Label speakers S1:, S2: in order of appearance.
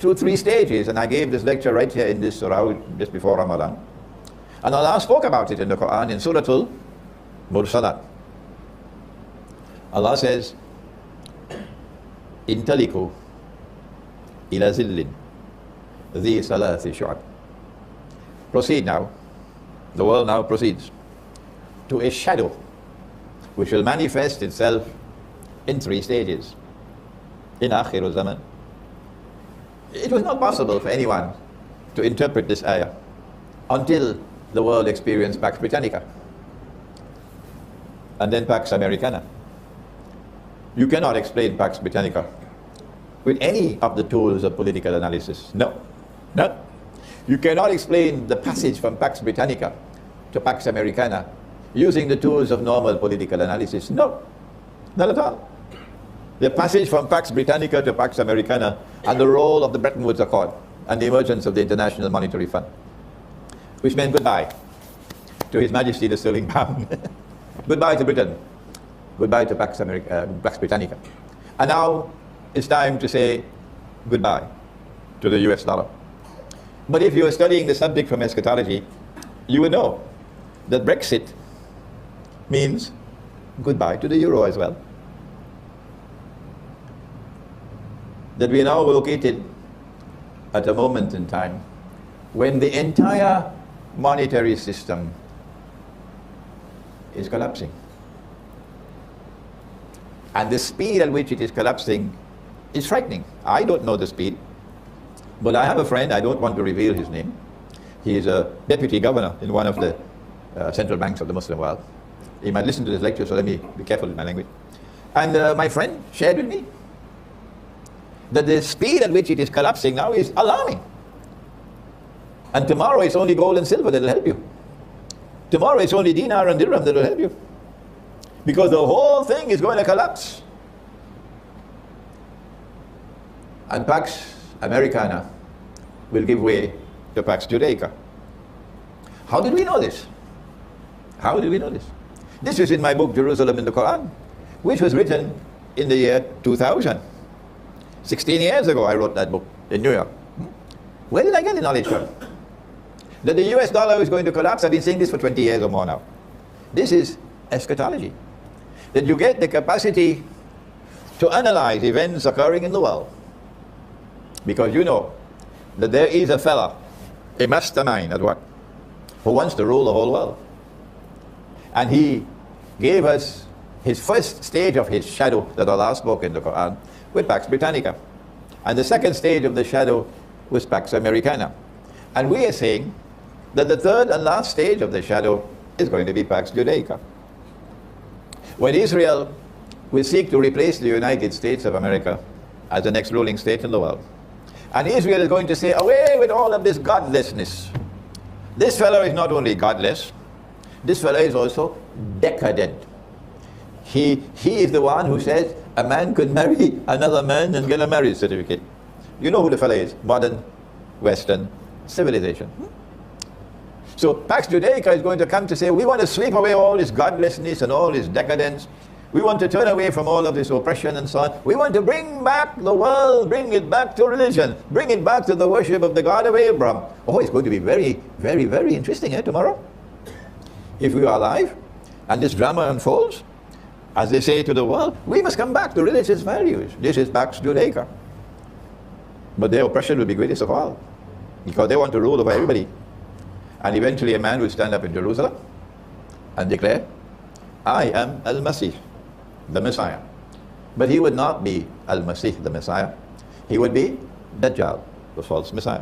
S1: through 3 stages, and I gave this lecture right here in this surah just before Ramadan. And Allah spoke about it in the Quran in Surat Al Mursalat. Allah says, Intaliku ila zillin dhi salathi shu'ab. Proceed now. The world now proceeds to a shadow which will manifest itself in 3 stages. In Akhir Zaman. It was not possible for anyone to interpret this ayah until the world experienced Pax Britannica and then Pax Americana. You cannot explain Pax Britannica with any of the tools of political analysis. No. No. You cannot explain the passage from Pax Britannica to Pax Americana using the tools of normal political analysis. No. Not at all. The passage from Pax Britannica to Pax Americana and the role of the Bretton Woods Accord and the emergence of the International Monetary Fund, which meant goodbye to His Majesty the Sterling Pound. Goodbye to Britain. Goodbye to Pax Britannica. And now it's time to say goodbye to the US dollar. But if you are studying the subject from eschatology, you would know that Brexit means goodbye to the euro as well. That we are now located at a moment in time when the entire monetary system is collapsing. And the speed at which it is collapsing is frightening. I don't know the speed, but I have a friend, I don't want to reveal his name. He is a deputy governor in one of the central banks of the Muslim world. He might listen to this lecture, so let me be careful with my language. And my friend shared with me that the speed at which it is collapsing now is alarming. And tomorrow it's only gold and silver that will help you. Tomorrow it's only dinar and dirham that will help you. Because the whole thing is going to collapse. And Pax Americana will give way to Pax Judaica. How did we know this? How did we know this? This is in my book, Jerusalem in the Quran, which was written in the year 2000. 16 years ago I wrote that book in New York. Where did I get the knowledge from? That the US dollar is going to collapse, I've been saying this for 20 years or more now. This is eschatology. That you get the capacity to analyze events occurring in the world. Because you know that there is a fella, a mastermind at work, who wants to rule the whole world. And he gave us his first stage of his shadow that Allah spoke in the Quran with Pax Britannica. And the second stage of the shadow was Pax Americana. And we are saying that the third and last stage of the shadow is going to be Pax Judaica. When Israel will seek to replace the United States of America as the next ruling state in the world. And Israel is going to say, away with all of this godlessness. This fellow is not only godless, this fellow is also decadent. He is the one who says a man could marry another man and get a marriage certificate. You know who the fellow is? Modern Western civilization. So Pax Judaica is going to come to say, we want to sweep away all this godlessness and all this decadence. We want to turn away from all of this oppression and so on. We want to bring back the world, bring it back to religion, bring it back to the worship of the God of Abraham. Oh, it's going to be very, very, very interesting tomorrow. If we are alive and this drama unfolds, as they say to the world, we must come back to religious values. This is Pax Judaica. But their oppression will be greatest of all, because they want to rule over everybody. And eventually a man will stand up in Jerusalem and declare, I am Al-Masih, the Messiah. But he would not be Al-Masih, the Messiah. He would be Dajjal, the false Messiah.